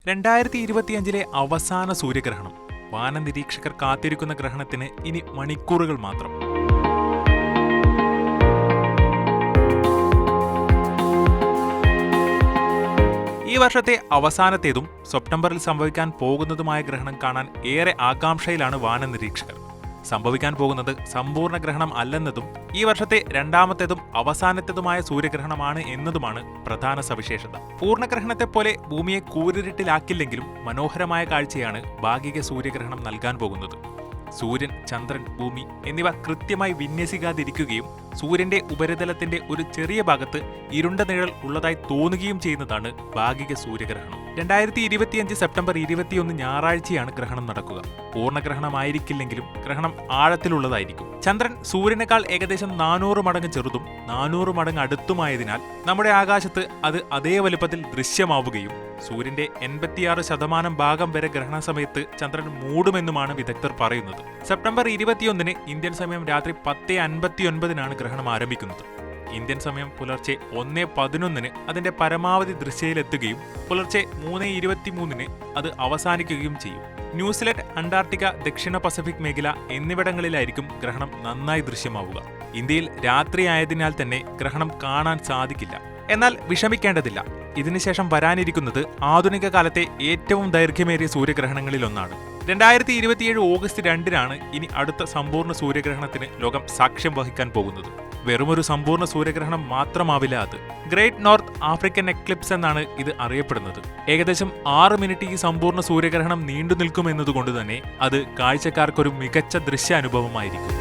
2025 അവസാന സൂര്യഗ്രഹണം. വാന നിരീക്ഷകർ കാത്തിരിക്കുന്ന ഗ്രഹണത്തിന് ഇനി മണിക്കൂറുകൾ മാത്രം. ഈ വർഷത്തെ അവസാനത്തേതും സെപ്റ്റംബറിൽ സംഭവിക്കാൻ പോകുന്നതുമായ ഗ്രഹണം കാണാൻ ഏറെ ആകാംക്ഷയിലാണ് വാന നിരീക്ഷകർ. സംഭവിക്കാൻ പോകുന്നത് സമ്പൂർണ്ണ ഗ്രഹണം അല്ലെന്നതും ഈ വർഷത്തെ രണ്ടാമത്തേതും അവസാനത്തേതുമായ സൂര്യഗ്രഹണമാണ് എന്നതുമാണ് പ്രധാന സവിശേഷത. പൂർണ്ണഗ്രഹണത്തെ പോലെ ഭൂമിയെ കൂരിരുട്ടിലാക്കില്ലെങ്കിലും മനോഹരമായ കാഴ്ചയാണ് ഭാഗിക സൂര്യഗ്രഹണം നൽകാൻ പോകുന്നത്. സൂര്യൻ, ചന്ദ്രൻ, ഭൂമി എന്നിവ കൃത്യമായി വിന്യസിക്കാതിരിക്കുകയും സൂര്യന്റെ ഉപരിതലത്തിന്റെ ഒരു ചെറിയ ഭാഗത്ത് ഇരുണ്ട നിഴൽ ഉള്ളതായി തോന്നുകയും ചെയ്യുന്നതാണ് ഭാഗിക സൂര്യഗ്രഹണം. 2025 സെപ്റ്റംബർ 21 ഞായറാഴ്ചയാണ് ഗ്രഹണം നടക്കുക. പൂർണ്ണഗ്രഹണമായിരിക്കില്ലെങ്കിലും ഗ്രഹണം ആഴത്തിലുള്ളതായിരിക്കും. ചന്ദ്രൻ സൂര്യനേക്കാൾ ഏകദേശം 400 മടങ്ങ് ചെറുതും 400 മടങ്ങ് അടുത്തുമായതിനാൽ നമ്മുടെ ആകാശത്ത് അത് അതേ വലുപ്പത്തിൽ ദൃശ്യമാവുകയും സൂര്യന്റെ 86% ഭാഗം വരെ ഗ്രഹണ സമയത്ത് ചന്ദ്രൻ മൂടുമെന്നുമാണ് വിദഗ്ധർ പറയുന്നത്. സെപ്റ്റംബർ 21 ഇന്ത്യൻ സമയം രാത്രി 10:59 ഗ്രഹണം ആരംഭിക്കുന്നത്. ഇന്ത്യൻ സമയം പുലർച്ചെ 1:11 അതിന്റെ പരമാവധി ദൃശ്യയിലെത്തുകയും പുലർച്ചെ 3:23 അത് അവസാനിക്കുകയും ചെയ്യും. ന്യൂസിലൻഡ്, അന്റാർട്ടിക്ക, ദക്ഷിണ പസഫിക് മേഖല എന്നിവിടങ്ങളിലായിരിക്കും ഗ്രഹണം നന്നായി ദൃശ്യമാവുക. ഇന്ത്യയിൽ രാത്രിയായതിനാൽ തന്നെ ഗ്രഹണം കാണാൻ സാധിക്കില്ല. എന്നാൽ വിഷമിക്കേണ്ടതില്ല. ഇതിനുശേഷം വരാനിരിക്കുന്നത് ആധുനിക കാലത്തെ ഏറ്റവും ദൈർഘ്യമേറിയ സൂര്യഗ്രഹണങ്ങളിലൊന്നാണ്. 2027 ഓഗസ്റ്റ് 2 ഇനി അടുത്ത സമ്പൂർണ്ണ സൂര്യഗ്രഹണത്തിന് ലോകം സാക്ഷ്യം വഹിക്കാൻ പോകുന്നത്. വെറുമൊരു സമ്പൂർണ്ണ സൂര്യഗ്രഹണം മാത്രമാവില്ല അത്. ഗ്രേറ്റ് നോർത്ത് ആഫ്രിക്കൻ എക്ലിപ്സ് എന്നാണ് ഇത് അറിയപ്പെടുന്നത്. ഏകദേശം 6 മിനിറ്റ് ഈ സമ്പൂർണ്ണ സൂര്യഗ്രഹണം നീണ്ടു നിൽക്കുമെന്നതുകൊണ്ട് തന്നെ അത് കാഴ്ചക്കാർക്കൊരു മികച്ച ദൃശ്യ അനുഭവമായിരിക്കും.